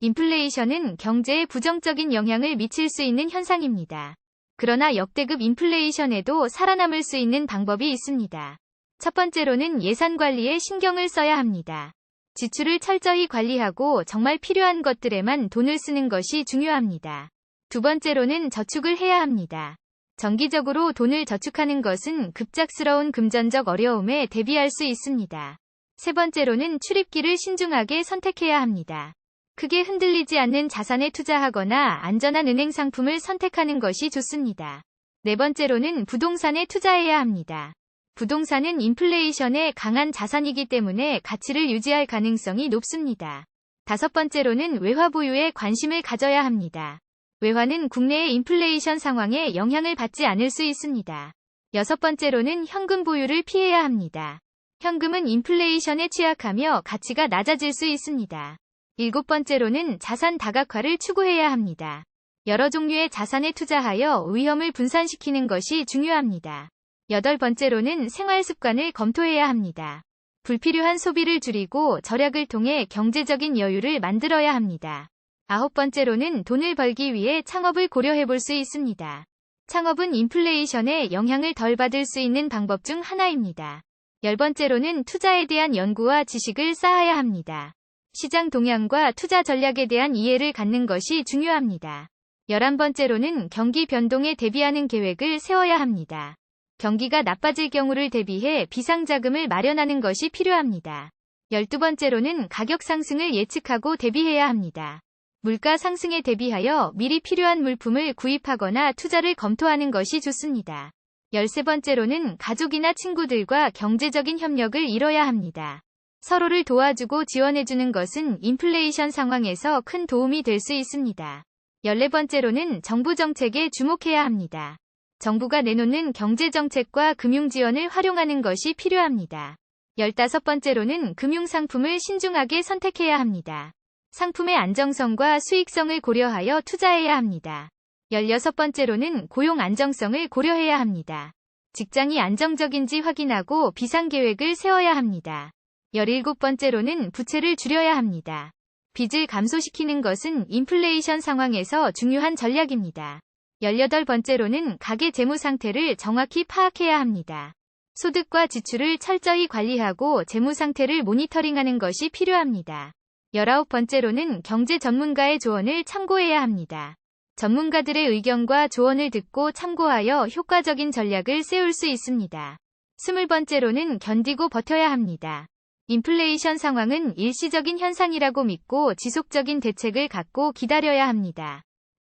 인플레이션은 경제에 부정적인 영향을 미칠 수 있는 현상입니다. 그러나 역대급 인플레이션에도 살아남을 수 있는 방법이 있습니다. 첫 번째로는 예산 관리에 신경을 써야 합니다. 지출을 철저히 관리하고 정말 필요한 것들에만 돈을 쓰는 것이 중요합니다. 두 번째로는 저축을 해야 합니다. 정기적으로 돈을 저축하는 것은 급작스러운 금전적 어려움에 대비할 수 있습니다. 세 번째로는 출입기를 신중하게 선택해야 합니다. 크게 흔들리지 않는 자산에 투자하거나 안전한 은행 상품을 선택하는 것이 좋습니다. 네 번째로는 부동산에 투자해야 합니다. 부동산은 인플레이션에 강한 자산이기 때문에 가치를 유지할 가능성이 높습니다. 다섯 번째로는 외화 보유에 관심을 가져야 합니다. 외화는 국내의 인플레이션 상황에 영향을 받지 않을 수 있습니다. 여섯 번째로는 현금 보유를 피해야 합니다. 현금은 인플레이션에 취약하며 가치가 낮아질 수 있습니다. 일곱 번째로는 자산 다각화를 추구해야 합니다. 여러 종류의 자산에 투자하여 위험을 분산시키는 것이 중요합니다. 여덟 번째로는 생활 습관을 검토해야 합니다. 불필요한 소비를 줄이고 절약을 통해 경제적인 여유를 만들어야 합니다. 아홉 번째로는 돈을 벌기 위해 창업을 고려해 볼 수 있습니다. 창업은 인플레이션에 영향을 덜 받을 수 있는 방법 중 하나입니다. 열 번째로는 투자에 대한 연구와 지식을 쌓아야 합니다. 시장 동향과 투자 전략에 대한 이해를 갖는 것이 중요합니다. 11번째로는 경기 변동에 대비하는 계획을 세워야 합니다. 경기가 나빠질 경우를 대비해 비상자금을 마련하는 것이 필요합니다. 12번째로는 가격 상승을 예측하고 대비해야 합니다. 물가 상승에 대비하여 미리 필요한 물품을 구입하거나 투자를 검토하는 것이 좋습니다. 13번째로는 가족이나 친구들과 경제적인 협력을 이뤄야 합니다. 서로를 도와주고 지원해주는 것은 인플레이션 상황에서 큰 도움이 될 수 있습니다. 14번째로는 정부 정책에 주목해야 합니다. 정부가 내놓는 경제정책과 금융지원을 활용하는 것이 필요합니다. 15번째로는 금융상품을 신중하게 선택해야 합니다. 상품의 안정성과 수익성을 고려하여 투자해야 합니다. 16번째로는 고용 안정성을 고려해야 합니다. 직장이 안정적인지 확인하고 비상계획을 세워야 합니다. 17번째로는 부채를 줄여야 합니다. 빚을 감소시키는 것은 인플레이션 상황에서 중요한 전략입니다. 18번째로는 가계 재무 상태를 정확히 파악해야 합니다. 소득과 지출을 철저히 관리하고 재무 상태를 모니터링하는 것이 필요합니다. 19번째로는 경제 전문가의 조언을 참고해야 합니다. 전문가들의 의견과 조언을 듣고 참고하여 효과적인 전략을 세울 수 있습니다. 20번째로는 견디고 버텨야 합니다. 인플레이션 상황은 일시적인 현상이라고 믿고 지속적인 대책을 갖고 기다려야 합니다.